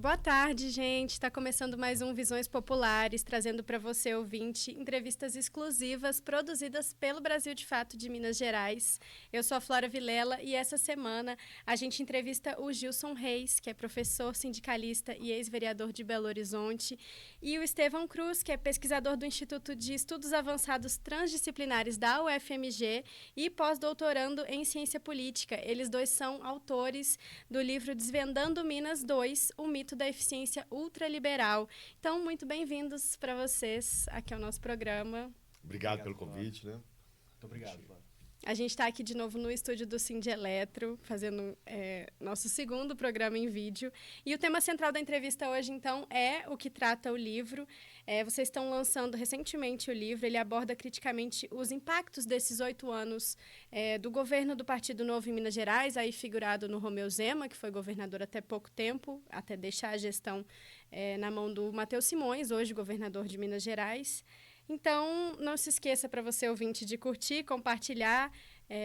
Boa tarde, gente. Está começando mais um Visões Populares, trazendo para você, ouvinte, entrevistas exclusivas produzidas pelo Brasil de Fato de Minas Gerais. Eu sou a Flora Vilela e essa semana a gente entrevista o Gilson Reis, que é professor, sindicalista e ex-vereador de Belo Horizonte, e o Estevão Cruz, que é pesquisador do Instituto de Estudos Avançados Transdisciplinares da UFMG e pós-doutorando em Ciência Política. Eles dois são autores do livro Desvendando Minas 2, o mito da eficiência ultraliberal. Então, muito bem-vindos para vocês aqui ao nosso programa. Obrigado pelo convite, né? Muito obrigado, Flávio. A gente está aqui de novo no estúdio do Sindeletro, fazendo nosso segundo programa em vídeo. E o tema central da entrevista hoje, então, é o que trata o livro. Vocês estão lançando recentemente o livro, ele aborda criticamente os impactos desses 8 anos do governo do Partido Novo em Minas Gerais, aí figurado no Romeu Zema, que foi governador até pouco tempo, até deixar a gestão na mão do Matheus Simões, hoje governador de Minas Gerais. Então, não se esqueça, para você ouvinte, de curtir, compartilhar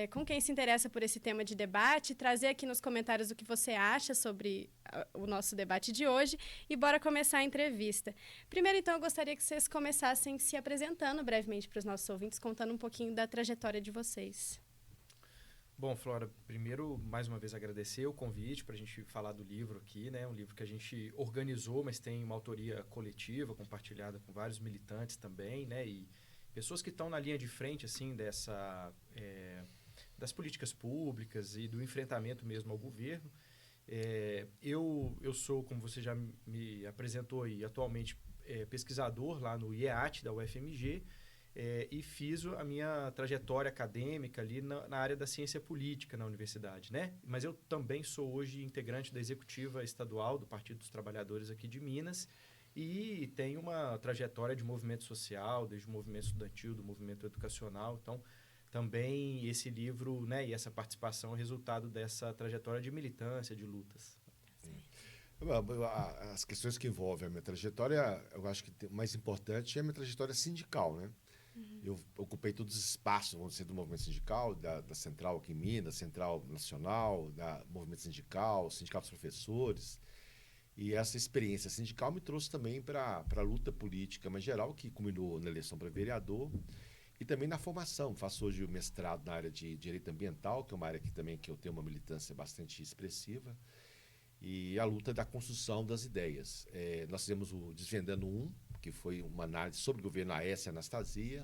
com quem se interessa por esse tema de debate, trazer aqui nos comentários o que você acha sobre o nosso debate de hoje e bora começar a entrevista. Primeiro, então, eu gostaria que vocês começassem se apresentando brevemente para os nossos ouvintes, contando um pouquinho da trajetória de vocês. Bom, Flora, primeiro, mais uma vez, agradecer o convite para a gente falar do livro aqui, né? Um livro que a gente organizou, mas tem uma autoria coletiva, compartilhada com vários militantes também, né? E pessoas que estão na linha de frente, assim, das políticas públicas e do enfrentamento mesmo ao governo. Eu sou, como você já me apresentou aí, atualmente pesquisador lá no IEAT da UFMG, e fiz a minha trajetória acadêmica ali na área da ciência política na universidade, né? Mas eu também sou hoje integrante da executiva estadual do Partido dos Trabalhadores aqui de Minas e tenho uma trajetória de movimento social, desde o movimento estudantil, do movimento educacional. Então, também esse livro, né, e essa participação é resultado dessa trajetória de militância, de lutas. As questões que envolvem a minha trajetória, eu acho que o mais importante é a minha trajetória sindical, né? Eu ocupei todos os espaços, vamos dizer, do movimento sindical, da Central aqui em Minas, Central Nacional, da movimento sindical, Sindicato dos Professores. E essa experiência sindical me trouxe também para a luta política mais geral, que culminou na eleição para vereador, e também na formação. Faço hoje o mestrado na área de Direito Ambiental, que é uma área que eu tenho uma militância bastante expressiva, e a luta da construção das ideias. Nós fizemos o Desvendando 1, que foi uma análise sobre o governo Aécio e Anastasia.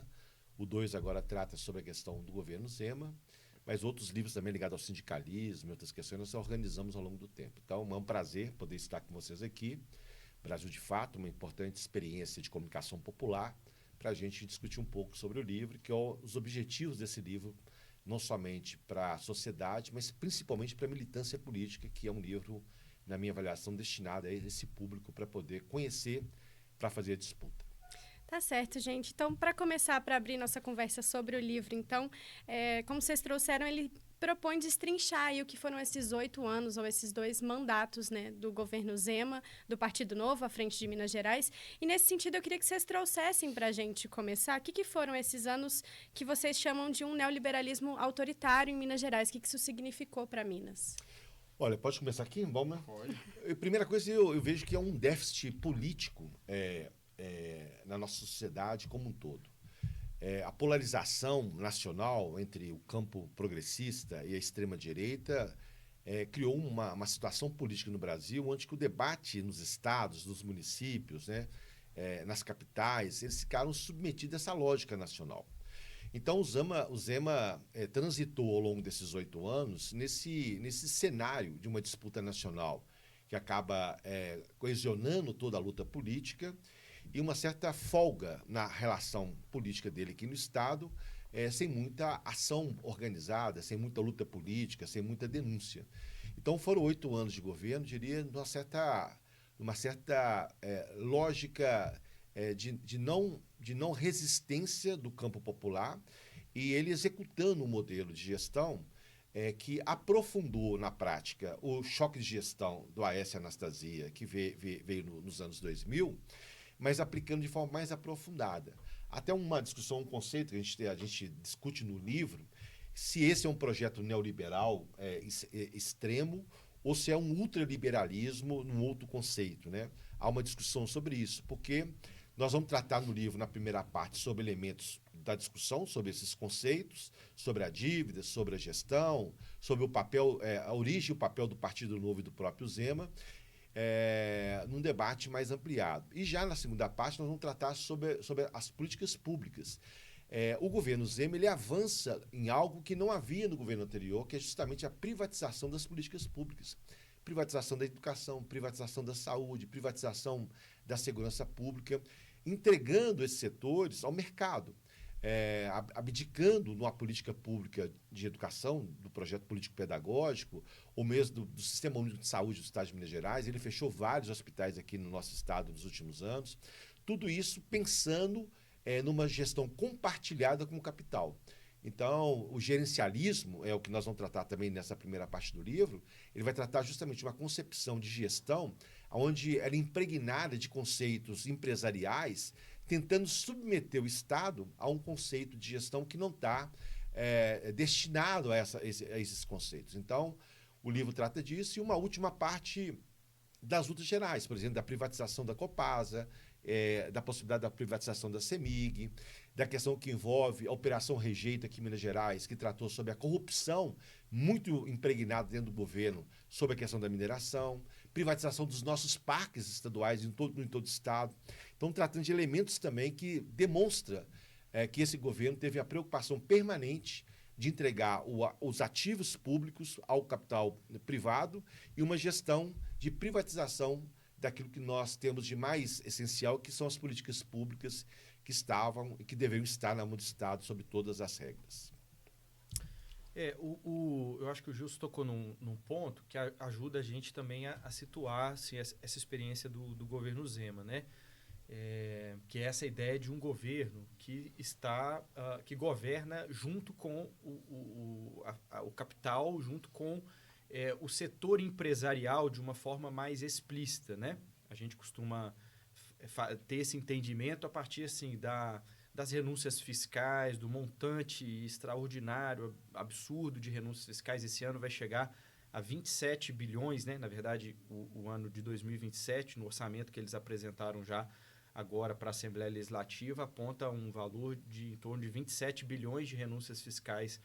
O 2 agora trata sobre a questão do governo Zema, mas outros livros também ligados ao sindicalismo e outras questões nós organizamos ao longo do tempo. Então, é um prazer poder estar com vocês aqui. Brasil de Fato, uma importante experiência de comunicação popular, para a gente discutir um pouco sobre o livro, que é os objetivos desse livro, não somente para a sociedade, mas principalmente para a militância política, que é um livro, na minha avaliação, destinado a esse público para poder conhecer, para fazer a disputa. Tá certo, gente. Então, para começar, para abrir nossa conversa sobre o livro, então, como vocês trouxeram, ele propõe destrinchar aí o que foram esses 8 anos, ou esses 2 mandatos, né, do governo Zema, do Partido Novo, à frente de Minas Gerais. E, nesse sentido, eu queria que vocês trouxessem para a gente começar, o que foram esses anos que vocês chamam de um neoliberalismo autoritário em Minas Gerais? O que isso significou para Minas? Olha, pode começar aqui? Vamos, né? Pode. Primeira coisa, eu vejo que é um déficit político na nossa sociedade como um todo. A polarização nacional entre o campo progressista e a extrema-direita criou uma situação política no Brasil onde que o debate nos estados, nos municípios, né, nas capitais, eles ficaram submetidos a essa lógica nacional. Então, o Zema transitou ao longo desses 8 anos nesse cenário de uma disputa nacional que acaba coesionando toda a luta política e uma certa folga na relação política dele aqui no Estado, sem muita ação organizada, sem muita luta política, sem muita denúncia. Então, foram 8 anos de governo, diria, numa certa lógica de não resistência do campo popular, e ele executando um modelo de gestão que aprofundou na prática o choque de gestão do Aécio e Anastasia, que veio nos anos 2000, mas aplicando de forma mais aprofundada. Até uma discussão, um conceito que a gente discute no livro, se esse é um projeto neoliberal extremo ou se é um ultraliberalismo num outro conceito, né? Há uma discussão sobre isso, porque nós vamos tratar no livro, na primeira parte, sobre elementos da discussão, sobre esses conceitos, sobre a dívida, sobre a gestão, sobre o papel, a origem e o papel do Partido Novo e do próprio Zema, num debate mais ampliado. E já na segunda parte nós vamos tratar sobre as políticas públicas. O governo Zema ele avança em algo que não havia no governo anterior, que é justamente a privatização das políticas públicas. Privatização da educação, privatização da saúde, privatização da segurança pública, entregando esses setores ao mercado. Abdicando numa política pública de educação, do projeto político-pedagógico, ou mesmo do Sistema Único de Saúde do Estado de Minas Gerais. Ele fechou vários hospitais aqui no nosso estado nos últimos anos. Tudo isso pensando numa gestão compartilhada com o capital. Então, o gerencialismo, é o que nós vamos tratar também nessa primeira parte do livro, ele vai tratar justamente uma concepção de gestão onde ela é impregnada de conceitos empresariais, tentando submeter o Estado a um conceito de gestão que não está destinado a esses conceitos. Então, o livro trata disso e uma última parte das lutas gerais, por exemplo, da privatização da Copasa, da possibilidade da privatização da CEMIG, da questão que envolve a Operação Rejeito aqui em Minas Gerais, que tratou sobre a corrupção muito impregnada dentro do governo sobre a questão da mineração, privatização dos nossos parques estaduais em todo o estado. Então, tratando de elementos também que demonstra que esse governo teve a preocupação permanente de entregar os ativos públicos ao capital privado e uma gestão de privatização daquilo que nós temos de mais essencial, que são as políticas públicas que estavam e que deveriam estar na mão do Estado sobre todas as regras. Eu acho que o Gilson tocou num ponto que ajuda a gente também a situar assim, essa experiência do governo Zema, né? Que é essa ideia de um governo que que governa junto com o capital, junto com o setor empresarial de uma forma mais explícita, né? A gente costuma ter esse entendimento a partir assim, das renúncias fiscais, do montante extraordinário, absurdo de renúncias fiscais. Esse ano vai chegar a 27 bilhões, né? Na verdade, o ano de 2027, no orçamento que eles apresentaram já agora para a Assembleia Legislativa, aponta um valor de em torno de 27 bilhões de renúncias fiscais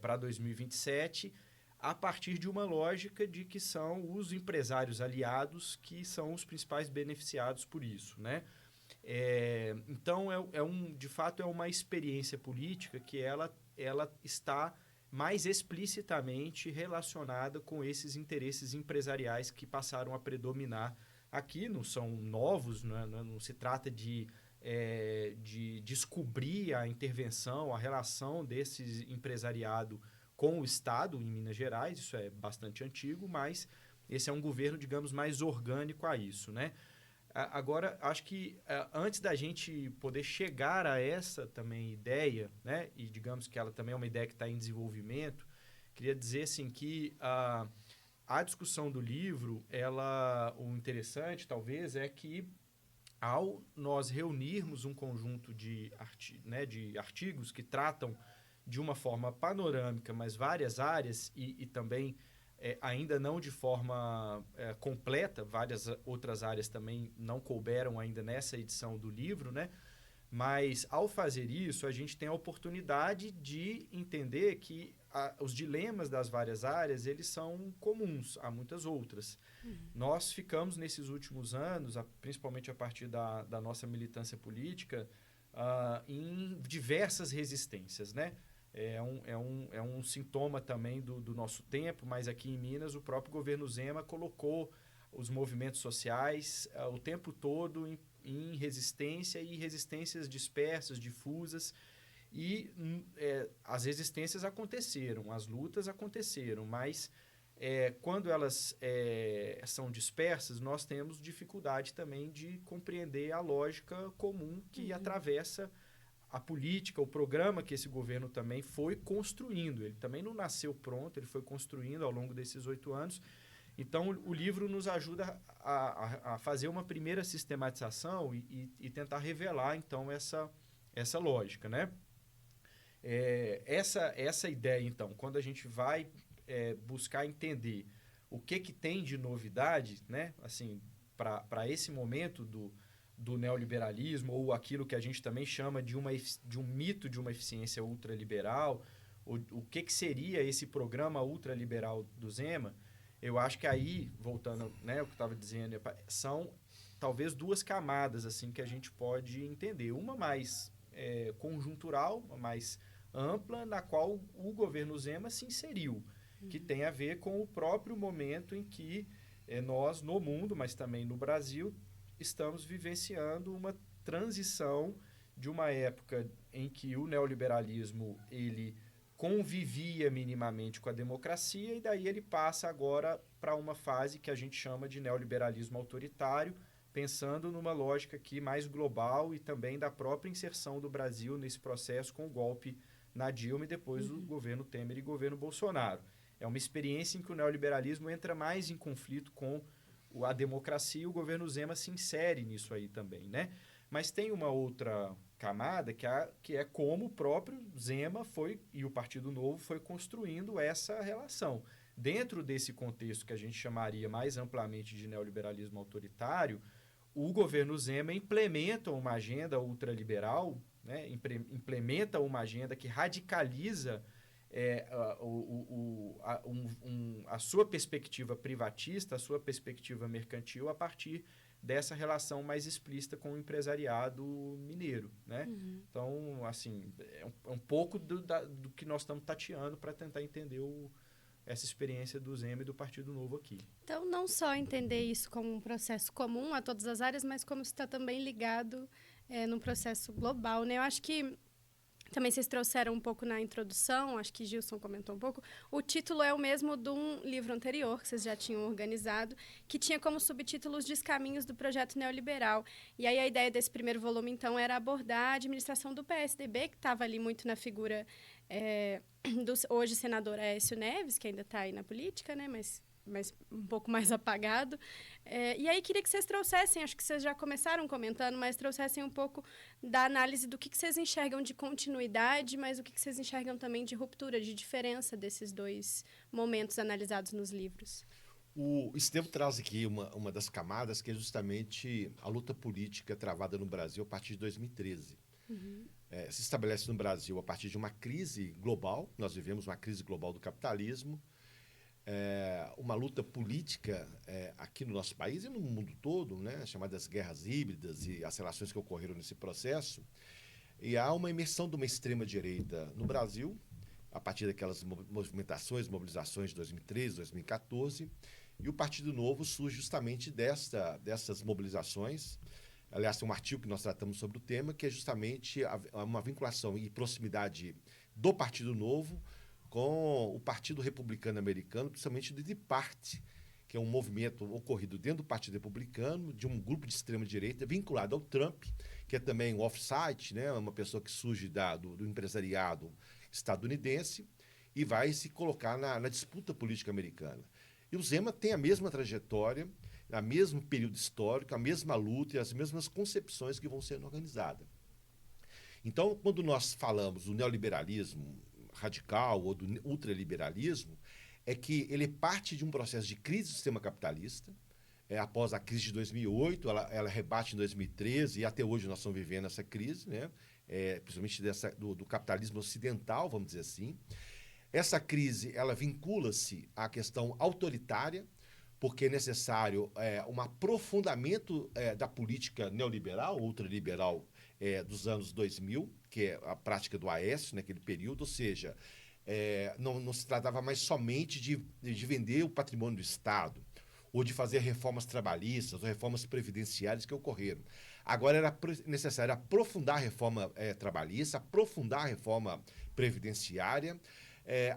para 2027, a partir de uma lógica de que são os empresários aliados que são os principais beneficiados por isso, né? Então, de fato, é uma experiência política que ela está mais explicitamente relacionada com esses interesses empresariais que passaram a predominar aqui. Não são novos, não se trata de descobrir a intervenção, a relação desse empresariado com o Estado em Minas Gerais. Isso é bastante antigo, mas esse é um governo, digamos, mais orgânico a isso, né? Agora, acho que antes da gente poder chegar a essa também ideia, né, e digamos que ela também é uma ideia que está em desenvolvimento, queria dizer assim, que a discussão do livro, o interessante talvez é que ao nós reunirmos um conjunto de artigos que tratam de uma forma panorâmica, mas várias áreas e também ainda não de forma completa, várias outras áreas também não couberam ainda nessa edição do livro, né? Mas, ao fazer isso, a gente tem a oportunidade de entender que os dilemas das várias áreas, eles são comuns a muitas outras. Nós ficamos, nesses últimos anos, principalmente a partir da nossa militância política, em diversas resistências, né? É um sintoma também do nosso tempo, mas aqui em Minas o próprio governo Zema colocou os movimentos sociais o tempo todo em resistência e resistências dispersas, difusas, e as resistências aconteceram, as lutas aconteceram, mas quando elas são dispersas, nós temos dificuldade também de compreender a lógica comum que atravessa a política, o programa que esse governo também foi construindo. Ele também não nasceu pronto, ele foi construindo ao longo desses 8 anos. Então, o livro nos ajuda a fazer uma primeira sistematização e tentar revelar, então, essa lógica, né? Essa ideia, então, quando a gente vai buscar entender o que tem de novidade, né? Assim, para esse momento do neoliberalismo, ou aquilo que a gente também chama de um mito de uma eficiência ultraliberal, o que seria esse programa ultraliberal do Zema, eu acho que aí, voltando, né, o que eu estava dizendo, são talvez duas camadas assim que a gente pode entender. Uma mais conjuntural, uma mais ampla, na qual o governo Zema se inseriu, que tem a ver com o próprio momento em que nós, no mundo, mas também no Brasil, estamos vivenciando uma transição de uma época em que o neoliberalismo ele convivia minimamente com a democracia, e daí ele passa agora para uma fase que a gente chama de neoliberalismo autoritário, pensando numa lógica aqui mais global e também da própria inserção do Brasil nesse processo com o golpe na Dilma e depois o governo Temer e governo Bolsonaro. É uma experiência em que o neoliberalismo entra mais em conflito com a democracia, e o governo Zema se insere nisso aí também, né? Mas tem uma outra camada que é como o próprio Zema e o Partido Novo foi construindo essa relação. Dentro desse contexto que a gente chamaria mais amplamente de neoliberalismo autoritário, o governo Zema implementa uma agenda ultraliberal, né? Implementa uma agenda que radicaliza a sua perspectiva privatista, a sua perspectiva mercantil a partir dessa relação mais explícita com o empresariado mineiro, né? Então, assim, é um pouco do que nós estamos tateando para tentar entender essa experiência do Zema e do Partido Novo aqui. Então, não só entender isso como um processo comum a todas as áreas, mas como está também ligado num processo global, né? Eu acho que também vocês trouxeram um pouco na introdução, acho que Gilson comentou um pouco, o título é o mesmo de um livro anterior, que vocês já tinham organizado, que tinha como subtítulo Os Descaminhos do Projeto Neoliberal. E aí a ideia desse primeiro volume, então, era abordar a administração do PSDB, que estava ali muito na figura do hoje senador Aécio Neves, que ainda está aí na política, né, mas um pouco mais apagado. E aí queria que vocês trouxessem, acho que vocês já começaram comentando, mas trouxessem um pouco da análise do que vocês enxergam de continuidade, mas o que vocês enxergam também de ruptura, de diferença desses dois momentos analisados nos livros. O Estevam traz aqui uma das camadas, que é justamente a luta política travada no Brasil a partir de 2013. Se estabelece no Brasil a partir de uma crise global, nós vivemos uma crise global do capitalismo, uma luta política aqui no nosso país e no mundo todo, né, chamadas guerras híbridas e as relações que ocorreram nesse processo. E há uma imersão de uma extrema-direita no Brasil, a partir daquelas mobilizações de 2013, 2014, e o Partido Novo surge justamente dessas mobilizações. Aliás, tem um artigo que nós tratamos sobre o tema, que é justamente uma vinculação e proximidade do Partido Novo com o Partido Republicano Americano, principalmente do Tea Party, que é um movimento ocorrido dentro do Partido Republicano, de um grupo de extrema-direita vinculado ao Trump, que é também um off-site, né, uma pessoa que surge do empresariado estadunidense e vai se colocar na disputa política americana. E o Zema tem a mesma trajetória, o mesmo período histórico, a mesma luta e as mesmas concepções que vão sendo organizadas. Então, quando nós falamos do neoliberalismo radical ou do ultraliberalismo, é que ele parte de um processo de crise do sistema capitalista. Após a crise de 2008, ela rebate em 2013 e até hoje nós estamos vivendo essa crise, né? Principalmente do capitalismo ocidental, vamos dizer assim. Essa crise ela vincula-se à questão autoritária, porque é necessário um aprofundamento da política neoliberal, ultraliberal, dos anos 2000, que é a prática do Aécio naquele período, ou seja, não se tratava mais somente de vender o patrimônio do Estado, ou de fazer reformas trabalhistas, ou reformas previdenciárias que ocorreram. Agora era necessário aprofundar a reforma trabalhista, aprofundar a reforma previdenciária,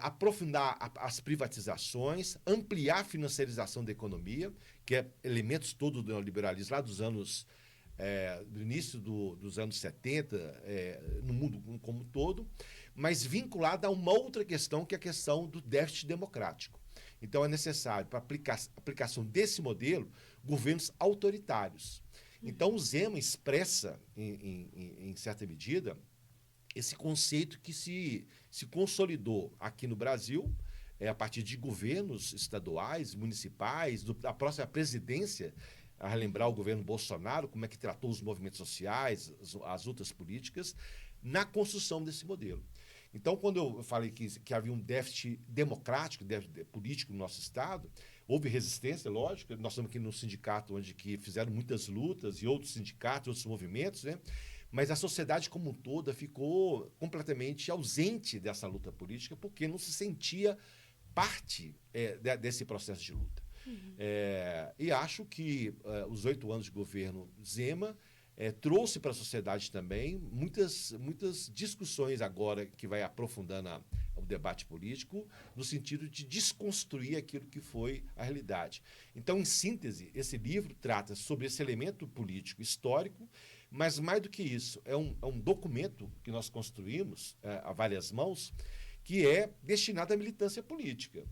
aprofundar as privatizações, ampliar a financiarização da economia, que é elementos todos do neoliberalismo lá do início dos anos 70, no mundo como um todo, mas vinculada a uma outra questão, que é a questão do déficit democrático. Então, é necessário, para a aplicação desse modelo, governos autoritários. Então, o Zema expressa, em certa medida, esse conceito que se consolidou aqui no Brasil, a partir de governos estaduais, municipais, da próxima presidência, a relembrar o governo Bolsonaro, como é que tratou os movimentos sociais, as lutas políticas, na construção desse modelo. Então, quando eu falei que havia um déficit democrático, déficit político no nosso Estado, houve resistência, lógico. Nós estamos aqui no sindicato onde que fizeram muitas lutas e outros sindicatos, outros movimentos, né? Mas a sociedade como um todo ficou completamente ausente dessa luta política porque não se sentia parte desse processo de luta. E acho que os 8 anos de governo Zema trouxe para a sociedade também muitas discussões agora que vai aprofundando o debate político no sentido de desconstruir aquilo que foi a realidade. Então, em síntese, esse livro trata sobre esse elemento político histórico, mas mais do que isso, é um documento que nós construímos a várias mãos, que é destinado à militância política.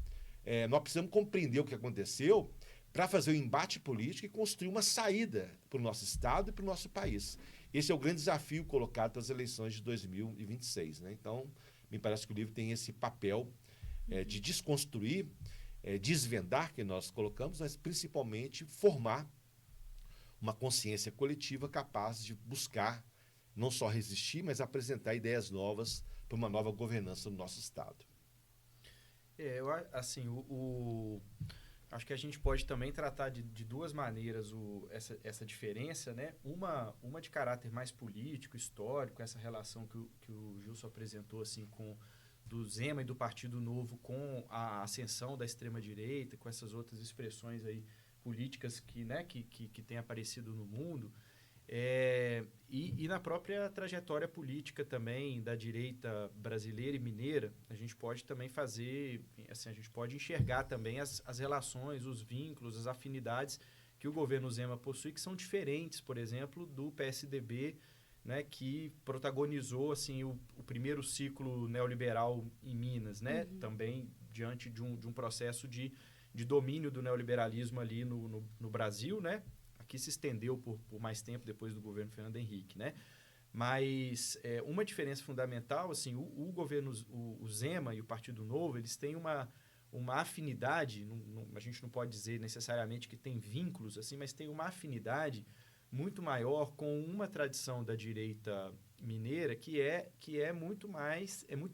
Nós precisamos compreender o que aconteceu para fazer o embate político e construir uma saída para o nosso Estado e para o nosso país. Esse é o grande desafio colocado para as eleições de 2026. Né? Então, me parece que o livro tem esse papel de desconstruir, desvendar, que nós colocamos, mas principalmente formar uma consciência coletiva capaz de buscar não só resistir, mas apresentar ideias novas para uma nova governança no nosso Estado. Acho que a gente pode também tratar de duas maneiras essa diferença, né? Uma de caráter mais político, histórico, essa relação que o Gilson apresentou assim, do Zema e do Partido Novo com a ascensão da extrema-direita, com essas outras expressões aí políticas que têm aparecido no mundo. E na própria trajetória política também da direita brasileira e mineira, a gente pode também a gente pode enxergar também as relações, os vínculos, as afinidades que o governo Zema possui, que são diferentes, por exemplo, do PSDB, né, que protagonizou assim, o primeiro ciclo neoliberal em Minas, né, também diante de um processo de domínio do neoliberalismo ali no Brasil, né, que se estendeu por mais tempo depois do governo Fernando Henrique, né? Mas uma diferença fundamental, assim, o governo, o Zema e o Partido Novo, eles têm uma afinidade, a gente não pode dizer necessariamente que tem vínculos, assim, mas tem uma afinidade muito maior com uma tradição da direita mineira que é muito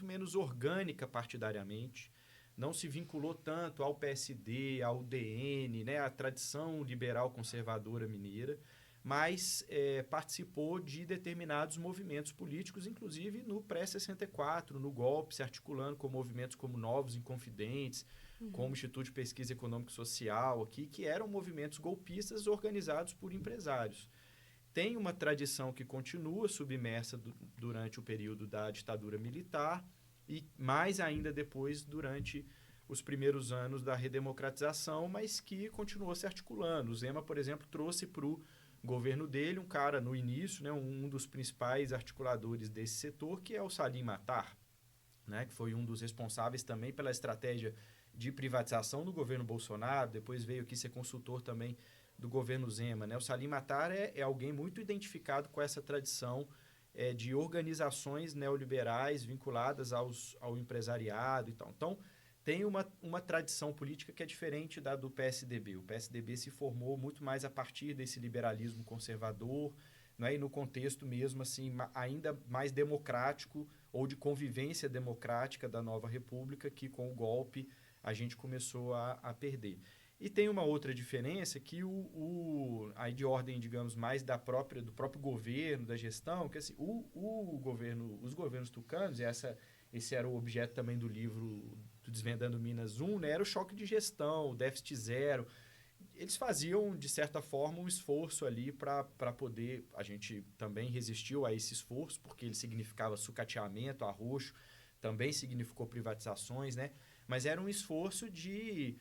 menos orgânica partidariamente, não se vinculou tanto ao PSD, ao DN, né, à tradição liberal conservadora mineira, mas participou de determinados movimentos políticos, inclusive no pré-64, no golpe, se articulando com movimentos como Novos Inconfidentes, como Instituto de Pesquisa Econômica e Social, aqui, que eram movimentos golpistas organizados por empresários. Tem uma tradição que continua submersa durante o período da ditadura militar, e mais ainda depois, durante os primeiros anos da redemocratização, mas que continuou se articulando. O Zema, por exemplo, trouxe para o governo dele um cara, no início, né, um dos principais articuladores desse setor, que é o Salim Matar, né, que foi um dos responsáveis também pela estratégia de privatização do governo Bolsonaro, depois veio aqui ser consultor também do governo Zema. Né? O Salim Matar é alguém muito identificado com essa tradição de organizações neoliberais vinculadas ao empresariado e tal. Então, tem uma tradição política que é diferente da do PSDB. O PSDB se formou muito mais a partir desse liberalismo conservador, né? E no contexto mesmo assim, ainda mais democrático ou de convivência democrática da nova república, que com o golpe a gente começou a perder. E tem uma outra diferença que aí de ordem, digamos, mais do próprio governo, da gestão, que assim, os governos tucanos, esse era o objeto também do livro do Desvendando Minas 1, né, era o choque de gestão, o déficit zero. Eles faziam, de certa forma, um esforço ali para poder... A gente também resistiu a esse esforço, porque ele significava sucateamento, arroxo, também significou privatizações, né? Mas era um esforço de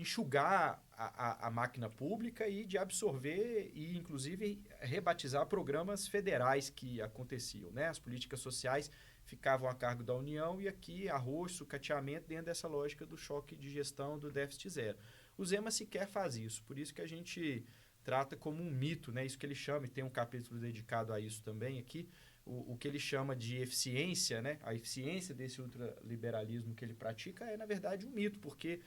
enxugar a máquina pública e de absorver e, inclusive, rebatizar programas federais que aconteciam. Né? As políticas sociais ficavam a cargo da União e aqui arroz, sucateamento dentro dessa lógica do choque de gestão do déficit zero. O Zema sequer faz isso, por isso que a gente trata como um mito, né? Isso que ele chama, e tem um capítulo dedicado a isso também aqui, o que ele chama de eficiência, né? A eficiência desse ultraliberalismo que ele pratica é, na verdade, um mito, porque,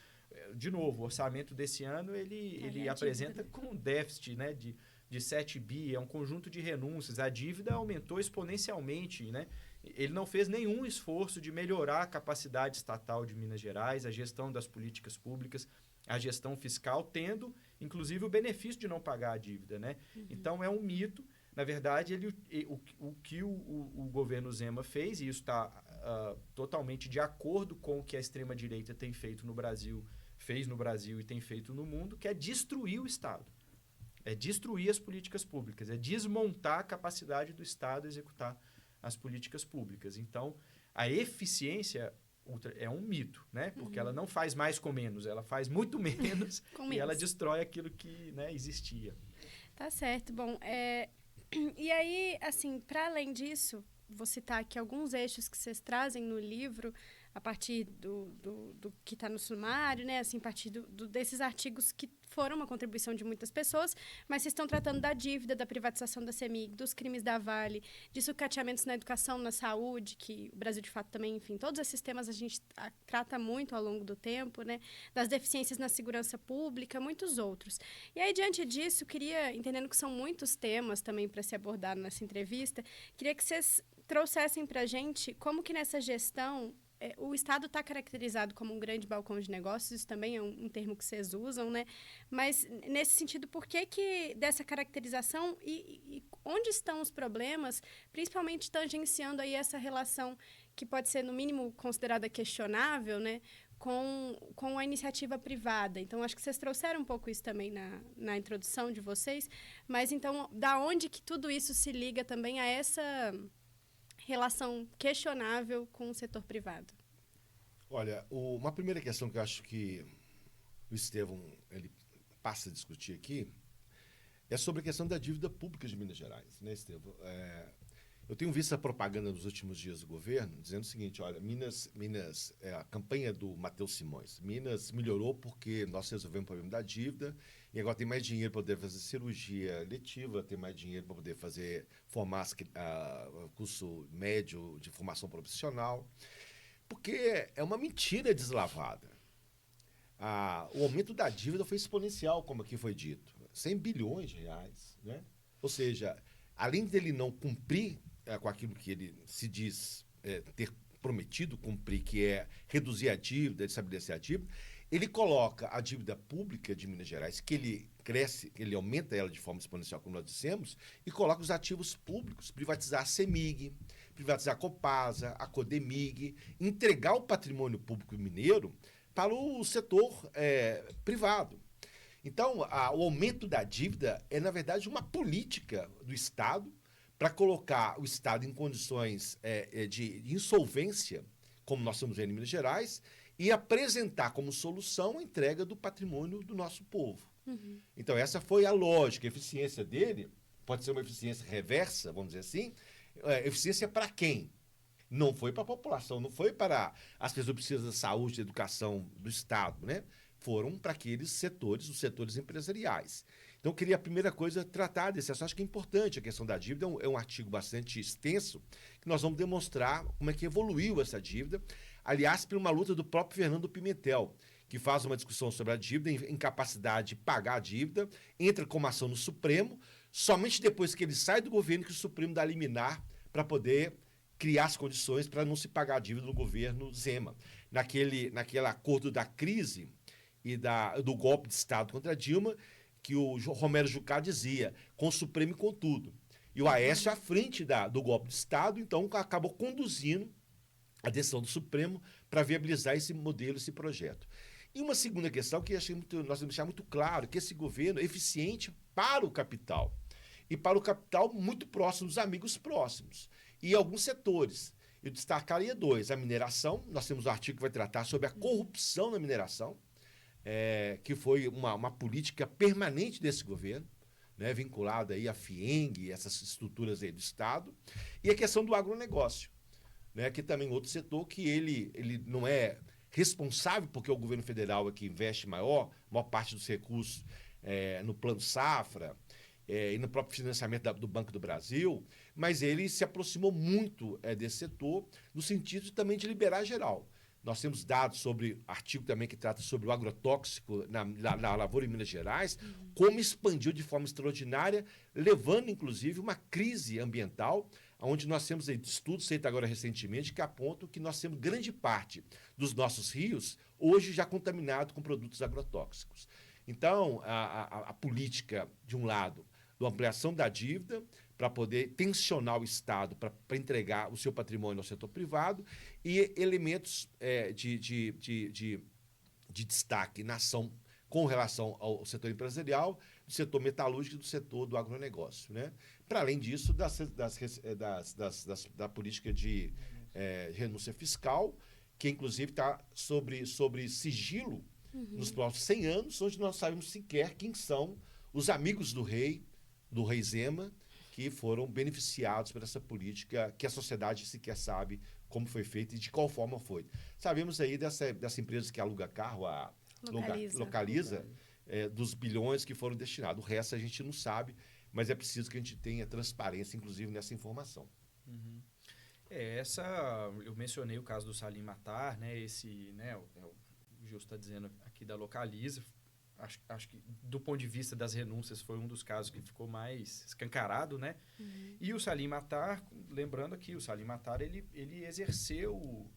de novo, o orçamento desse ano ele apresenta com um déficit, né, de 7 bi, é um conjunto de renúncias, a dívida aumentou exponencialmente, né? Ele não fez nenhum esforço de melhorar a capacidade estatal de Minas Gerais, a gestão das políticas públicas, a gestão fiscal, tendo, inclusive, o benefício de não pagar a dívida, né? Então, é um mito. Na verdade, o que o governo Zema fez, e isso está totalmente de acordo com o que a extrema-direita tem feito no Brasil, fez no Brasil e tem feito no mundo, que é destruir o Estado. É destruir as políticas públicas, é desmontar a capacidade do Estado executar as políticas públicas. Então, a eficiência é um mito, né? Porque ela não faz mais com menos, ela faz muito menos e ela destrói aquilo que, né, existia. Tá certo. Bom, e aí, assim, para além disso, vou citar aqui alguns eixos que vocês trazem no livro, a partir do que está no sumário, né? Assim, a partir desses artigos que foram uma contribuição de muitas pessoas, mas vocês estão tratando da dívida, da privatização da CEMIG, dos crimes da Vale, de sucateamentos na educação, na saúde, que o Brasil, de fato, também, enfim, todos esses temas a gente trata muito ao longo do tempo, né? Das deficiências na segurança pública, muitos outros. E aí, diante disso, queria, entendendo que são muitos temas também para se abordar nessa entrevista, queria que vocês trouxessem para a gente como que nessa gestão o Estado está caracterizado como um grande balcão de negócios, isso também é um termo que vocês usam, né? Mas, nesse sentido, por que dessa caracterização e onde estão os problemas, principalmente tangenciando aí essa relação que pode ser, no mínimo, considerada questionável, né? Com a iniciativa privada. Então, acho que vocês trouxeram um pouco isso também na introdução de vocês, mas, então, da onde que tudo isso se liga também a essa relação questionável com o setor privado? Olha, uma primeira questão que eu acho que o Estevão ele passa a discutir aqui é sobre a questão da dívida pública de Minas Gerais, né, Estevão? Eu tenho visto a propaganda nos últimos dias do governo dizendo o seguinte: olha, Minas a campanha do Matheus Simões, Minas melhorou porque nós resolvemos o problema da dívida e agora tem mais dinheiro para poder fazer cirurgia letiva, tem mais dinheiro para poder formar curso médio de formação profissional, porque é uma mentira deslavada. O aumento da dívida foi exponencial, como aqui foi dito, 100 bilhões de reais, né? Ou seja, além dele não cumprir com aquilo que ele se diz ter prometido cumprir, que é reduzir a dívida, estabelecer a dívida, ele coloca a dívida pública de Minas Gerais, que ele cresce, ele aumenta ela de forma exponencial, como nós dissemos, e coloca os ativos públicos, privatizar a CEMIG, privatizar a Copasa, a Codemig, entregar o patrimônio público mineiro para o setor privado. Então, o aumento da dívida é, na verdade, uma política do Estado para colocar o Estado em condições de insolvência, como nós estamos vendo em Minas Gerais, e apresentar como solução a entrega do patrimônio do nosso povo. Uhum. Então, essa foi a lógica. A eficiência dele pode ser uma eficiência reversa, vamos dizer assim. Eficiência para quem? Não foi para a população, não foi para as pessoas que precisam da saúde, da educação do Estado, né? Foram para aqueles setores, os setores empresariais. Então, eu queria, a primeira coisa, tratar desse assunto. Acho que é importante a questão da dívida. É um artigo bastante extenso, que nós vamos demonstrar como é que evoluiu essa dívida. Aliás, por uma luta do próprio Fernando Pimentel, que faz uma discussão sobre a dívida, incapacidade de pagar a dívida, entra com uma ação no Supremo, somente depois que ele sai do governo que o Supremo dá liminar para criar as condições para não se pagar a dívida no governo Zema. Naquele acordo da crise e do golpe de Estado contra a Dilma, que o Romero Jucá dizia, com o Supremo e com tudo. E o Aécio à frente do golpe de Estado, então, acabou conduzindo a decisão do Supremo para viabilizar esse modelo, esse projeto. E uma segunda questão que nós temos que deixar muito claro, que esse governo é eficiente para o capital. E para o capital muito próximo, dos amigos próximos. E alguns setores. Eu destacaria 2. A mineração, nós temos um artigo que vai tratar sobre a corrupção na mineração, que foi uma política permanente desse governo, né, vinculada aí à FIENG, essas estruturas aí do Estado, e a questão do agronegócio, né, que também é outro setor que ele não é responsável, porque o governo federal é que investe maior parte dos recursos no Plano Safra, e no próprio financiamento do Banco do Brasil, mas ele se aproximou muito desse setor, no sentido também de liberar geral. Nós temos dados sobre, artigo também que trata sobre o agrotóxico na lavoura em Minas Gerais, como expandiu de forma extraordinária, levando, inclusive, uma crise ambiental, onde nós temos estudos feitos agora recentemente que apontam que nós temos grande parte dos nossos rios hoje já contaminados com produtos agrotóxicos. Então, a política, de um lado, da ampliação da dívida, para poder tensionar o Estado para entregar o seu patrimônio ao setor privado, e elementos de destaque na ação com relação ao setor empresarial, do setor metalúrgico e do setor do agronegócio, né? Para além disso, da política de renúncia fiscal, que inclusive está sobre sigilo nos próximos 100 anos, onde nós sabemos sequer quem são os amigos do rei Zema, que foram beneficiados por essa política que a sociedade sequer sabe como foi feita e de qual forma foi. Sabemos aí dessa empresa que aluga carro, a Localiza, dos bilhões que foram destinados. O resto a gente não sabe, mas é preciso que a gente tenha transparência, inclusive, nessa informação. Uhum. Eu mencionei o caso do Salim Matar, né? O Gilson está dizendo aqui da Localiza. Acho que, do ponto de vista das renúncias, foi um dos casos que ficou mais escancarado, né? Uhum. E o Salim Matar, lembrando aqui, o Salim Matar, ele exerceu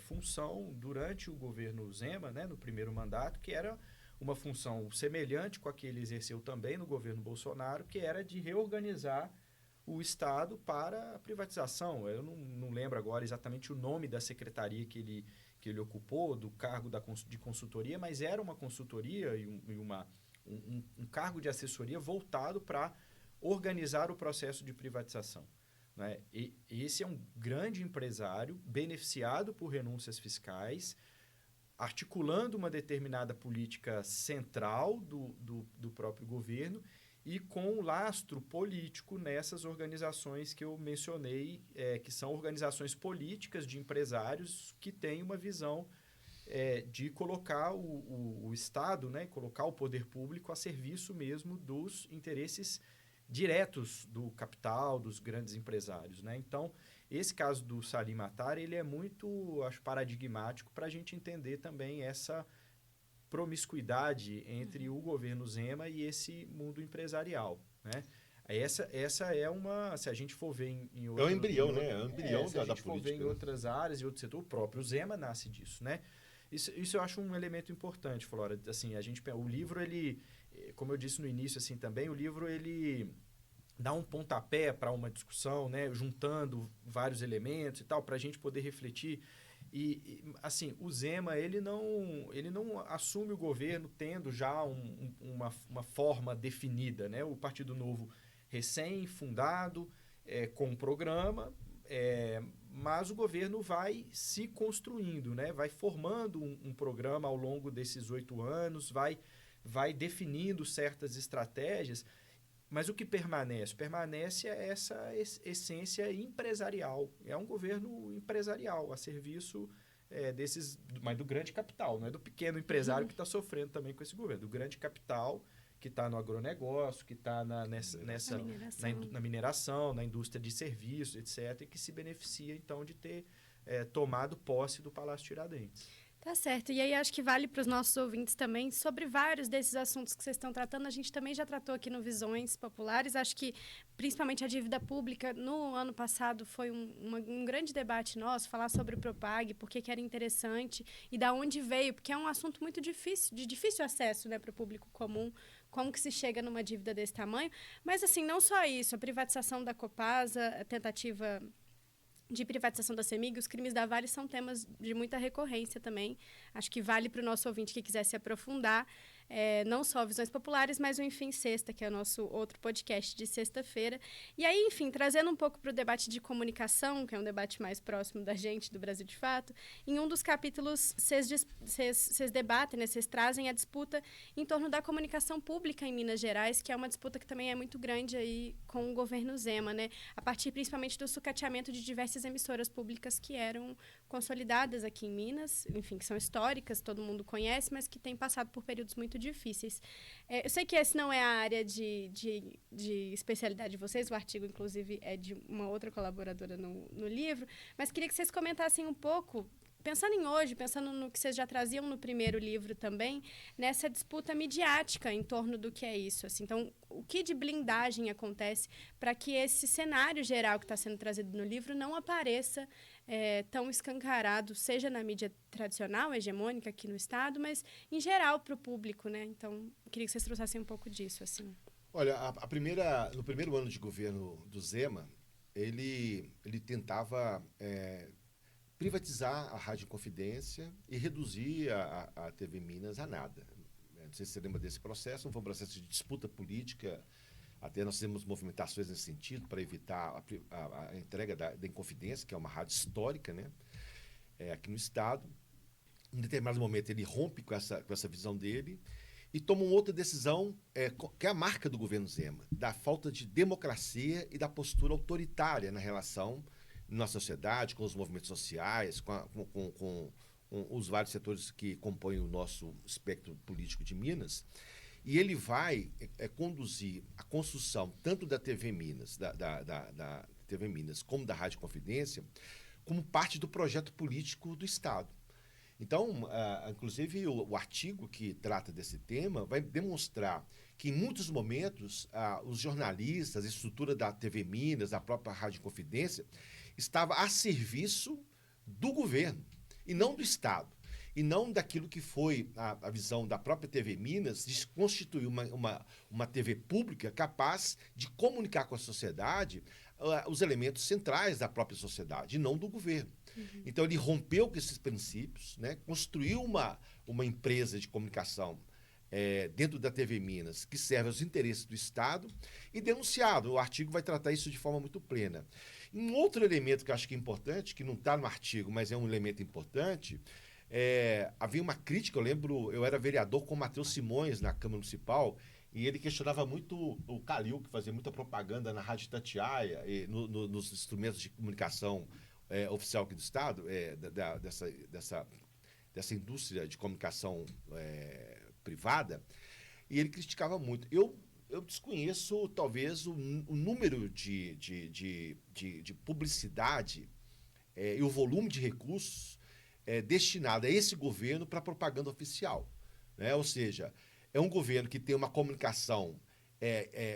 função durante o governo Zema, né, no primeiro mandato, que era uma função semelhante com a que ele exerceu também no governo Bolsonaro, que era de reorganizar o Estado para a privatização. Eu não lembro agora exatamente o nome da secretaria que ele ocupou, do cargo de consultoria, mas era uma consultoria e um cargo de assessoria voltado para organizar o processo de privatização, né? E esse é um grande empresário beneficiado por renúncias fiscais, articulando uma determinada política central do próprio governo e com lastro político nessas organizações que eu mencionei, que são organizações políticas de empresários que têm uma visão de colocar o Estado, né, colocar o poder público a serviço mesmo dos interesses diretos do capital, dos grandes empresários, né? Então, esse caso do Salim Matar, ele é muito, acho, paradigmático para a gente entender também essa promiscuidade entre o governo Zema e esse mundo empresarial, né? Essa é uma... Se a gente for ver em outras... É o embrião, né? É o embrião da política. Se a gente for ver em outras áreas e outro setor, o próprio Zema nasce disso, né? Isso eu acho um elemento importante, Flora. Assim, o livro, ele... Como eu disse no início, assim, também, o livro, ele dá um pontapé para uma discussão, né? Juntando vários elementos e tal, para a gente poder refletir. Assim, o Zema, ele não assume o governo tendo já uma forma definida, né? O Partido Novo recém-fundado, com um programa, mas o governo vai se construindo, né? Vai formando um programa ao longo desses 8 anos, vai definindo certas estratégias, mas o que permanece? Permanece essa essência empresarial. É um governo empresarial, a serviço mas do grande capital, não é do pequeno empresário que está sofrendo também com esse governo, do grande capital que está no agronegócio, que está na mineração, na indústria de serviços, etc., e que se beneficia, então, de ter tomado posse do Palácio Tiradentes. Tá certo. E aí acho que vale para os nossos ouvintes também, sobre vários desses assuntos que vocês estão tratando. A gente também já tratou aqui no Visões Populares. Acho que, principalmente a dívida pública, no ano passado foi um grande debate nosso, falar sobre o Propag, por que era interessante e da onde veio, porque é um assunto muito difícil, de difícil acesso, né, para o público comum, como que se chega numa dívida desse tamanho. Mas, assim, não só isso, a privatização da Copasa, a tentativa de privatização da CEMIG, os crimes da Vale são temas de muita recorrência também. Acho que vale para o nosso ouvinte que quiser se aprofundar, não só Visões Populares, mas o Enfim Sexta, que é o nosso outro podcast de sexta-feira. E aí, enfim, trazendo um pouco para o debate de comunicação, que é um debate mais próximo da gente, do Brasil de Fato, em um dos capítulos, vocês debatem, né, vocês trazem a disputa em torno da comunicação pública em Minas Gerais, que é uma disputa que também é muito grande aí com o governo Zema, né? A partir principalmente do sucateamento de diversas emissoras públicas que eram consolidadas aqui em Minas, enfim, que são históricas, todo mundo conhece, mas que têm passado por períodos muito muito difíceis. Eu sei que esse não é a área de especialidade de vocês, o artigo, inclusive, é de uma outra colaboradora no livro, mas queria que vocês comentassem um pouco, pensando em hoje, pensando no que vocês já traziam no primeiro livro também, nessa disputa midiática em torno do que é isso. Assim. Então, o que de blindagem acontece para que esse cenário geral que está sendo trazido no livro não apareça tão escancarado, seja na mídia tradicional, hegemônica aqui no Estado, mas em geral para o público, né? Então, queria que vocês trouxessem um pouco disso. Assim. Olha, no primeiro ano de governo do Zema, ele tentava privatizar a Rádio Inconfidência e reduzir a TV Minas a nada. Não sei se você lembra desse processo, foi um processo de disputa política, até nós fizemos movimentações nesse sentido para evitar a entrega da Inconfidência, que é uma rádio histórica, né, aqui no Estado. Em determinado momento ele rompe com essa visão dele e toma uma outra decisão, que é a marca do governo Zema, da falta de democracia e da postura autoritária na relação na sociedade, com os movimentos sociais, com os vários setores que compõem o nosso espectro político de Minas. E ele vai conduzir a construção tanto da TV Minas, da TV Minas, como da Rádio Confidência, como parte do projeto político do Estado. Então, inclusive, o artigo que trata desse tema vai demonstrar que, em muitos momentos, os jornalistas, a estrutura da TV Minas, da própria Rádio Confidência, estava a serviço do governo e não do Estado. E não daquilo que foi a visão da própria TV Minas de constituir uma TV pública capaz de comunicar com a sociedade os elementos centrais da própria sociedade, e não do governo. Uhum. Então, ele rompeu com esses princípios, né, construiu uma empresa de comunicação dentro da TV Minas que serve aos interesses do Estado e denunciado. O artigo vai tratar isso de forma muito plena. Um outro elemento que eu acho que é importante, que não está no artigo, mas é um elemento importante, havia uma crítica, eu era vereador com o Matheus Simões na Câmara Municipal, e ele questionava muito o Calil, que fazia muita propaganda na Rádio Itatiaia, e nos instrumentos de comunicação oficial aqui do Estado, dessa indústria de comunicação privada, e ele criticava muito. Eu desconheço, talvez, o número de publicidade e o volume de recursos destinado a esse governo para propaganda oficial. Né? Ou seja, é um governo que tem uma comunicação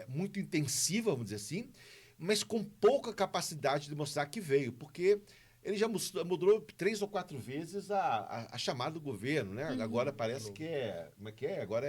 muito intensiva, vamos dizer assim, mas com pouca capacidade de mostrar que veio, porque ele já mudou 3 ou 4 vezes a chamada do governo, né? Uhum. Agora parece que como é que é? Agora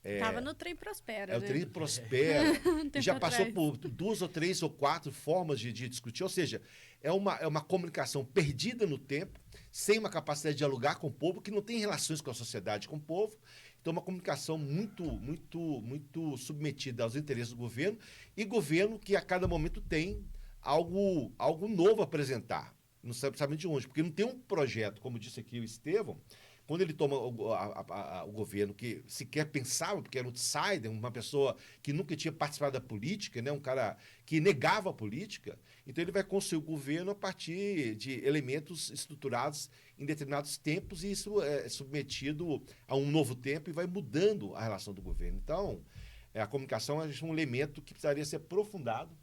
Estava no Trem Prospera, né? O Trem Prospera. E já passou por 2 ou 3 ou 4 formas de discutir, ou seja, é uma comunicação perdida no tempo, sem uma capacidade de dialogar com o povo, que não tem relações com a sociedade, com o povo. Então, uma comunicação muito, muito, muito submetida aos interesses do governo, e governo que a cada momento tem algo novo a apresentar. Não sabe de onde, porque não tem um projeto, como disse aqui o Estevão, quando ele toma o governo, que sequer pensava, porque era um outsider, uma pessoa que nunca tinha participado da política, né? Um cara que negava a política, então ele vai construir o governo a partir de elementos estruturados em determinados tempos, e isso é submetido a um novo tempo e vai mudando a relação do governo. Então, a comunicação é um elemento que precisaria ser aprofundado,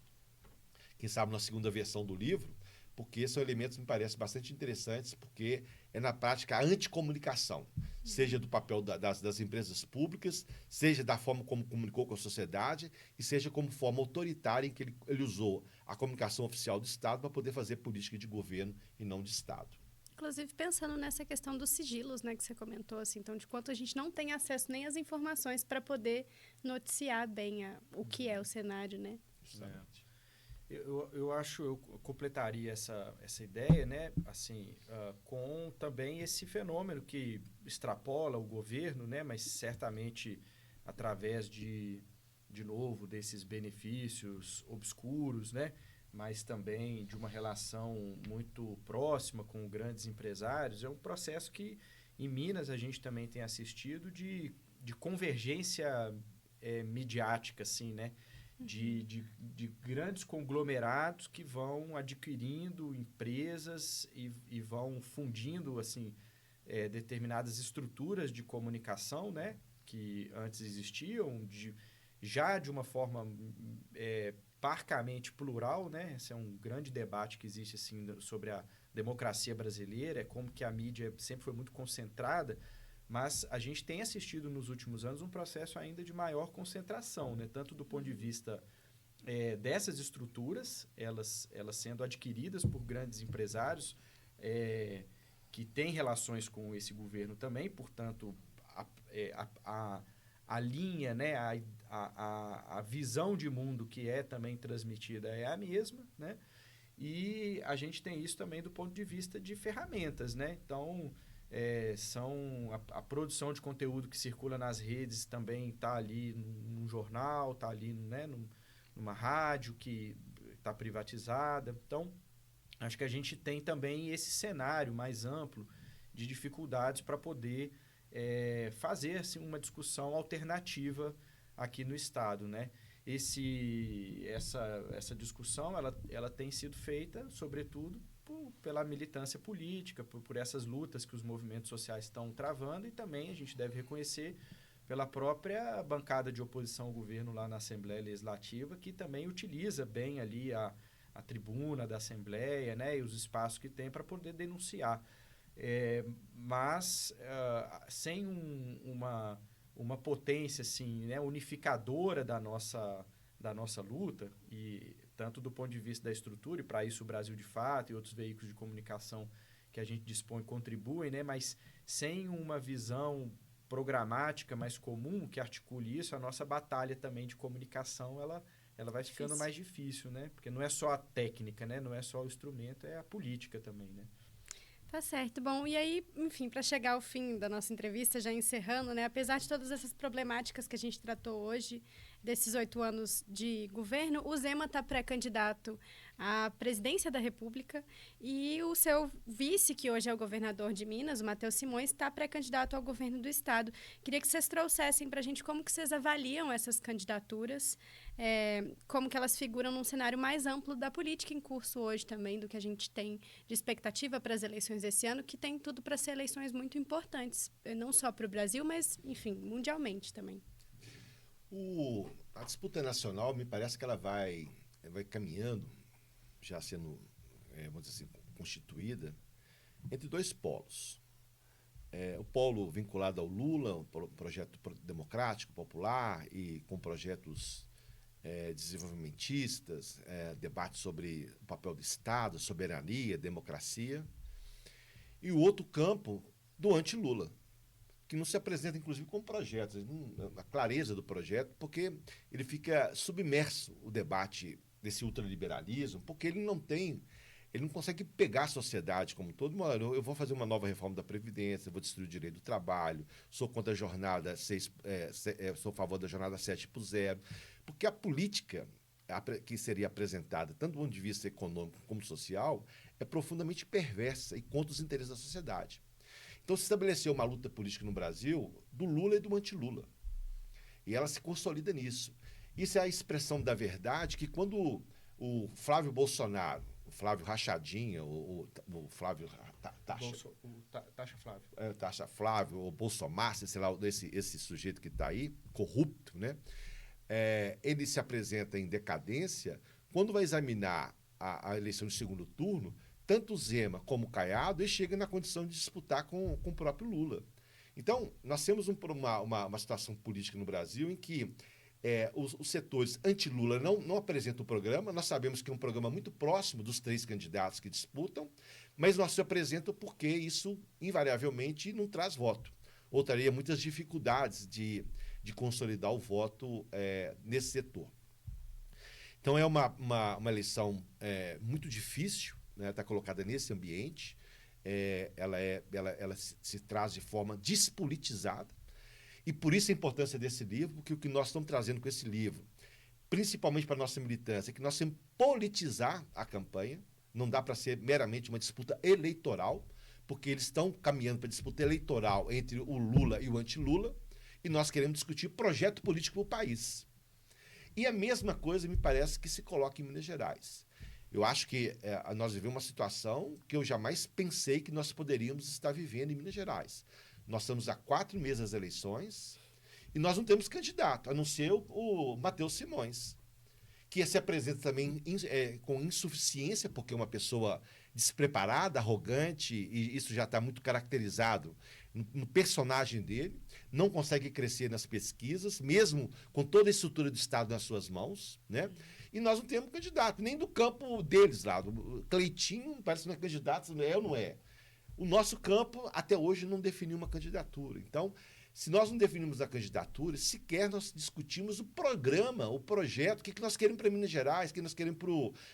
quem sabe na segunda versão do livro, porque são elementos que me parecem bastante interessantes, porque é na prática a anticomunicação, seja do papel das empresas públicas, seja da forma como comunicou com a sociedade, e seja como forma autoritária em que ele usou a comunicação oficial do Estado para poder fazer política de governo e não de Estado. Inclusive pensando nessa questão dos sigilos, né, que você comentou, assim, então de quanto a gente não tem acesso nem às informações para poder noticiar bem o que é o cenário, né? Justamente. Eu completaria essa ideia, né, assim, com também esse fenômeno que extrapola o governo, né, mas certamente através de novo, desses benefícios obscuros, né, mas também de uma relação muito próxima com grandes empresários. É um processo que em Minas a gente também tem assistido de convergência midiática, assim, né? De grandes conglomerados que vão adquirindo empresas e vão fundindo assim, determinadas estruturas de comunicação, né? que antes existiam, já de uma forma parcamente plural, né? Esse é um grande debate que existe assim, sobre a democracia brasileira, como que a mídia sempre foi muito concentrada, mas a gente tem assistido nos últimos anos um processo ainda de maior concentração, né? Tanto do ponto de vista dessas estruturas, elas sendo adquiridas por grandes empresários que têm relações com esse governo também, portanto, a linha, né, a visão de mundo que é também transmitida é a mesma, né? E a gente tem isso também do ponto de vista de ferramentas, né? Então, são a produção de conteúdo que circula nas redes também está ali num jornal, está ali, né, numa rádio que está privatizada. Então, acho que a gente tem também esse cenário mais amplo de dificuldades para poder fazer assim, uma discussão alternativa aqui no Estado, né? Essa discussão ela tem sido feita, sobretudo, pela militância política, por essas lutas que os movimentos sociais estão travando, e também a gente deve reconhecer pela própria bancada de oposição ao governo lá na Assembleia Legislativa, que também utiliza bem ali a tribuna da Assembleia, né, e os espaços que tem para poder denunciar. Mas sem uma potência assim, né, unificadora da nossa luta, e tanto do ponto de vista da estrutura, e para isso o Brasil de Fato e outros veículos de comunicação que a gente dispõe contribuem, né, mas sem uma visão programática mais comum que articule isso, a nossa batalha também de comunicação ela vai ficando mais difícil, né? Porque não é só a técnica, né? Não é só o instrumento, é a política também, né? Tá certo. Bom, e aí, enfim, para chegar ao fim da nossa entrevista, já encerrando, né? Apesar de todas essas problemáticas que a gente tratou hoje, desses 8 anos de governo, o Zema está pré-candidato à presidência da República e o seu vice, que hoje é o governador de Minas, o Matheus Simões, está pré-candidato ao governo do Estado. Queria que vocês trouxessem para a gente como que vocês avaliam essas candidaturas, como que elas figuram num cenário mais amplo da política em curso hoje também, do que a gente tem de expectativa para as eleições desse ano, que tem tudo para ser eleições muito importantes, não só para o Brasil, mas, enfim, mundialmente também. A disputa nacional, me parece que ela vai caminhando, já sendo, vamos dizer assim, constituída, entre dois polos. O polo vinculado ao Lula, um projeto democrático, popular, e com projetos desenvolvimentistas, debate sobre o papel do Estado, soberania, democracia. E o outro campo do anti-Lula, que não se apresenta, inclusive, como projeto, a clareza do projeto, porque ele fica submerso, o debate desse ultraliberalismo, porque ele não consegue pegar a sociedade como todo mundo. Eu vou fazer uma nova reforma da Previdência, vou destruir o direito do trabalho, sou contra a jornada 6, sou a favor da jornada 7x0, porque a política que seria apresentada, tanto do ponto de vista econômico como social, é profundamente perversa e contra os interesses da sociedade. Então, se estabeleceu uma luta política no Brasil do Lula e do anti-Lula. E ela se consolida nisso. Isso é a expressão da verdade que quando o Flávio Bolsonaro, o Flávio Rachadinha, o Flávio Taxa Flávio. Taxa Flávio, ou Bolsomar, sei lá, esse sujeito que está aí, corrupto, né? Ele se apresenta em decadência. Quando vai examinar a eleição de segundo turno, tanto o Zema como o Caiado, ele chega na condição de disputar com o próprio Lula. Então, nós temos uma situação política no Brasil em que os setores anti-Lula não apresentam o programa. Nós sabemos que é um programa muito próximo dos 3 candidatos que disputam, mas não se apresentam porque isso, invariavelmente, não traz voto. Ou traria muitas dificuldades de consolidar o voto nesse setor. Então, é uma eleição muito difícil, né, está colocada nesse ambiente, ela se traz de forma despolitizada, e por isso a importância desse livro, porque o que nós estamos trazendo com esse livro, principalmente para a nossa militância, é que nós temos que politizar a campanha, não dá para ser meramente uma disputa eleitoral, porque eles estão caminhando para a disputa eleitoral entre o Lula e o anti-Lula, e nós queremos discutir projeto político para o país. E a mesma coisa me parece que se coloca em Minas Gerais. Eu acho que nós vivemos uma situação que eu jamais pensei que nós poderíamos estar vivendo em Minas Gerais. Nós estamos há 4 meses das eleições E nós não temos candidato, a não ser o Matheus Simões, que se apresenta também com insuficiência, porque é uma pessoa despreparada, arrogante, e isso já está muito caracterizado no personagem dele, não consegue crescer nas pesquisas, mesmo com toda a estrutura do Estado nas suas mãos, né? E nós não temos candidato, nem do campo deles lá. O Cleitinho parece que não é candidato, não é ou não é? O nosso campo, até hoje, não definiu uma candidatura. Então, se nós não definimos a candidatura, sequer nós discutimos o programa, o projeto, o que nós queremos para Minas Gerais, o que nós queremos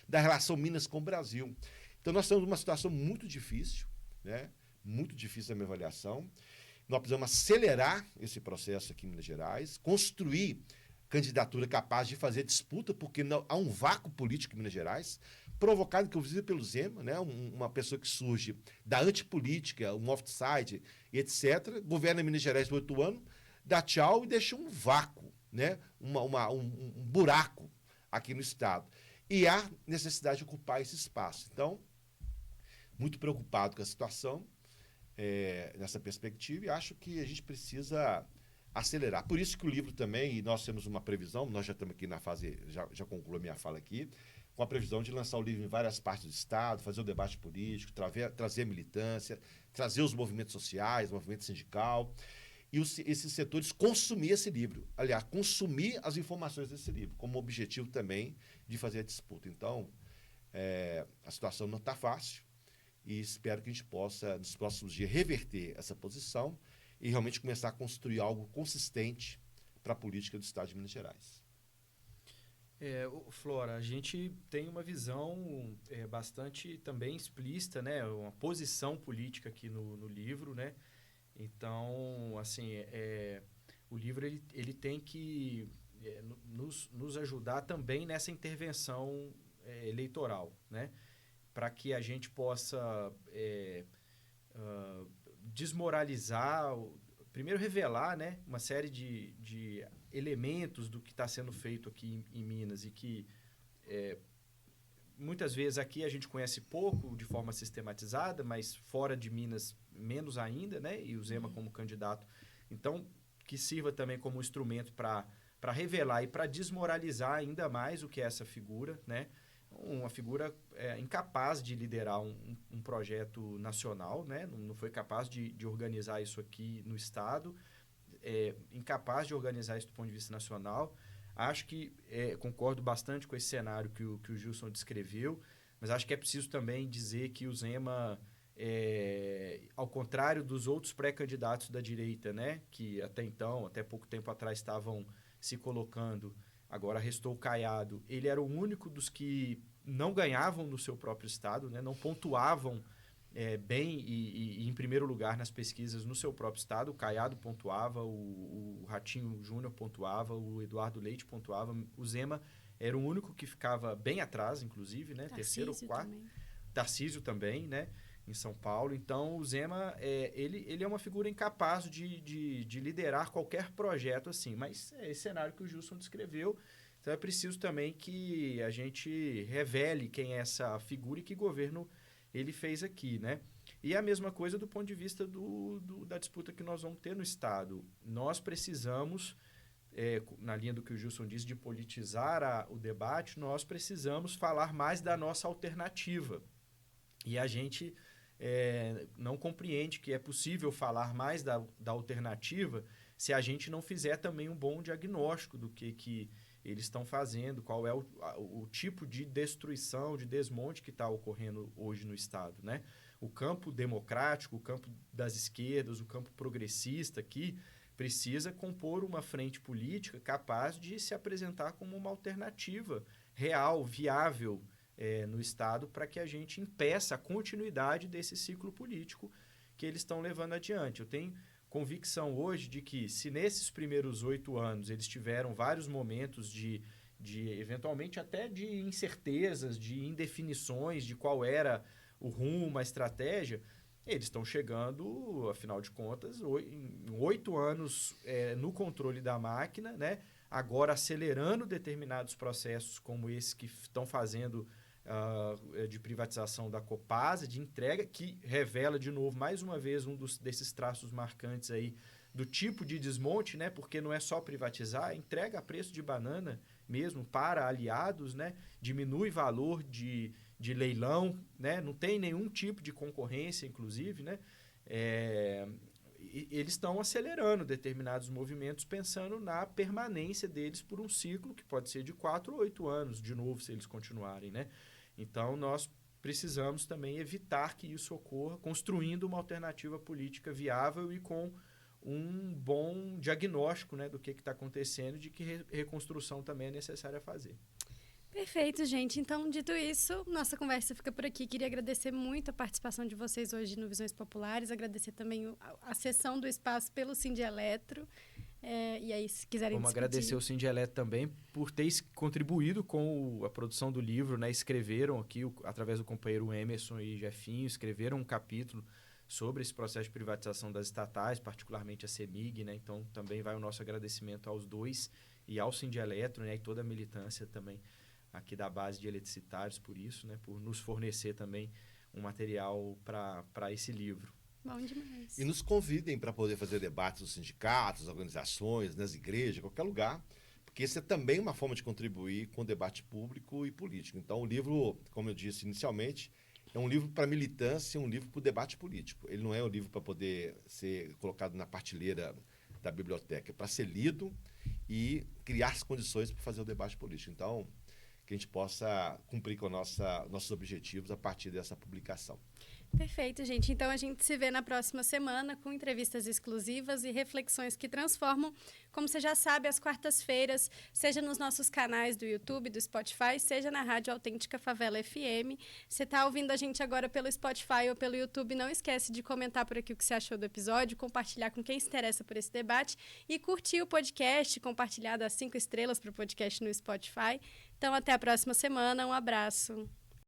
da relação Minas com o Brasil. Então, nós estamos numa situação muito difícil, né? Muito difícil a minha avaliação. Nós precisamos acelerar esse processo aqui em Minas Gerais, construir candidatura capaz de fazer disputa, porque há um vácuo político em Minas Gerais, provocado, inclusive, pelo Zema, né? Uma pessoa que surge da antipolítica, um offside, etc., governa Minas Gerais por 8 anos, dá tchau e deixa um vácuo, né? Um buraco aqui no Estado. E há necessidade de ocupar esse espaço. Então, muito preocupado com a situação, nessa perspectiva, e acho que a gente precisa acelerar. Por isso que o livro também, e nós temos uma previsão, nós já estamos aqui na fase, já concluo a minha fala aqui, com a previsão de lançar o livro em várias partes do Estado, fazer o debate político, trazer a militância, trazer os movimentos sociais, o movimento sindical, e esses setores consumir esse livro. Aliás, consumir as informações desse livro, como objetivo também de fazer a disputa. Então, a situação não está fácil, e espero que a gente possa, nos próximos dias, reverter essa posição e realmente começar a construir algo consistente para a política do Estado de Minas Gerais. Flora, a gente tem uma visão bastante também explícita, né? Uma posição política aqui no livro, né? Então, assim, o livro ele tem que nos ajudar também nessa intervenção eleitoral, né? Para que a gente possa desmoralizar, primeiro revelar, né, uma série de elementos do que está sendo feito aqui em Minas e que muitas vezes aqui a gente conhece pouco de forma sistematizada, mas fora de Minas menos ainda, né, e o Zema como candidato. Então, que sirva também como instrumento para revelar e para desmoralizar ainda mais o que é essa figura, né? Uma figura incapaz de liderar um projeto nacional, né? Não foi capaz de organizar isso aqui no Estado, incapaz de organizar isso do ponto de vista nacional. Acho que concordo bastante com esse cenário que o Gilson descreveu, mas acho que é preciso também dizer que o Zema, ao contrário dos outros pré-candidatos da direita, né? Que até pouco tempo atrás, estavam se colocando. Agora restou o Caiado. Ele era o único dos que não ganhavam no seu próprio estado, né? Não pontuavam bem e em primeiro lugar nas pesquisas no seu próprio estado. O Caiado pontuava, o Ratinho Júnior pontuava, o Eduardo Leite pontuava. O Zema era o único que ficava bem atrás, inclusive, né? Terceiro ou quarto. Também. Tarcísio também, né? Em São Paulo. Então, o Zema, ele é uma figura incapaz de liderar qualquer projeto assim. Mas é esse cenário que o Gilson descreveu. Então, é preciso também que a gente revele quem é essa figura e que governo ele fez aqui, né? E a mesma coisa do ponto de vista da disputa que nós vamos ter no Estado. Nós precisamos, na linha do que o Gilson disse, de politizar o debate, nós precisamos falar mais da nossa alternativa. E a gente não compreende que é possível falar mais da alternativa se a gente não fizer também um bom diagnóstico do que eles estão fazendo, qual é o tipo de destruição, de desmonte que está ocorrendo hoje no Estado, né? O campo democrático, o campo das esquerdas, o campo progressista aqui precisa compor uma frente política capaz de se apresentar como uma alternativa real, viável, no Estado, para que a gente impeça a continuidade desse ciclo político que eles estão levando adiante. Eu tenho convicção hoje de que, se nesses primeiros 8 anos eles tiveram vários momentos de eventualmente até de incertezas, de indefinições de qual era o rumo, a estratégia, eles estão chegando, afinal de contas, em 8 anos no controle da máquina, né? Agora acelerando determinados processos como esse que estão fazendo de privatização da Copasa, de entrega, que revela de novo, mais uma vez, desses traços marcantes aí do tipo de desmonte, né? Porque não é só privatizar, entrega a preço de banana mesmo para aliados, né? Diminui valor de leilão, né? Não tem nenhum tipo de concorrência, inclusive, né? Eles estão acelerando determinados movimentos pensando na permanência deles por um ciclo que pode ser de 4 ou 8 anos, de novo, se eles continuarem, né? Então, nós precisamos também evitar que isso ocorra, construindo uma alternativa política viável e com um bom diagnóstico, né, do que está acontecendo e de que reconstrução também é necessária fazer. Perfeito, gente. Então, dito isso, nossa conversa fica por aqui. Queria agradecer muito a participação de vocês hoje no Visões Populares, agradecer também a cessão do espaço pelo Sindeletro. E aí, se quiserem Vamos discutir... agradecer o Sindeletro também por ter contribuído com a produção do livro, né? Escreveram aqui, através do companheiro Emerson e Jefinho, escreveram um capítulo sobre esse processo de privatização das estatais, particularmente a CEMIG, né? Então, também vai o nosso agradecimento aos dois e ao Sindeletro, né? E toda a militância também aqui da base de eletricitários por isso, né? Por nos fornecer também um material para esse livro. Bom demais. E nos convidem para poder fazer debates nos sindicatos, organizações, nas igrejas, em qualquer lugar, porque isso é também uma forma de contribuir com o debate público e político. Então, o livro, como eu disse inicialmente, é um livro para militância, um livro para o debate político. Ele não é um livro para poder ser colocado na partilheira da biblioteca, é para ser lido e criar as condições para fazer o debate político. Então, que a gente possa cumprir com nossos objetivos a partir dessa publicação. Perfeito, gente. Então, a gente se vê na próxima semana com entrevistas exclusivas e reflexões que transformam. Como você já sabe, às quartas-feiras, seja nos nossos canais do YouTube, do Spotify, seja na Rádio Autêntica Favela FM. Você está ouvindo a gente agora pelo Spotify ou pelo YouTube, não esquece de comentar por aqui o que você achou do episódio, compartilhar com quem se interessa por esse debate e curtir o podcast, compartilhar das 5 estrelas para o podcast no Spotify. Então, até a próxima semana. Um abraço.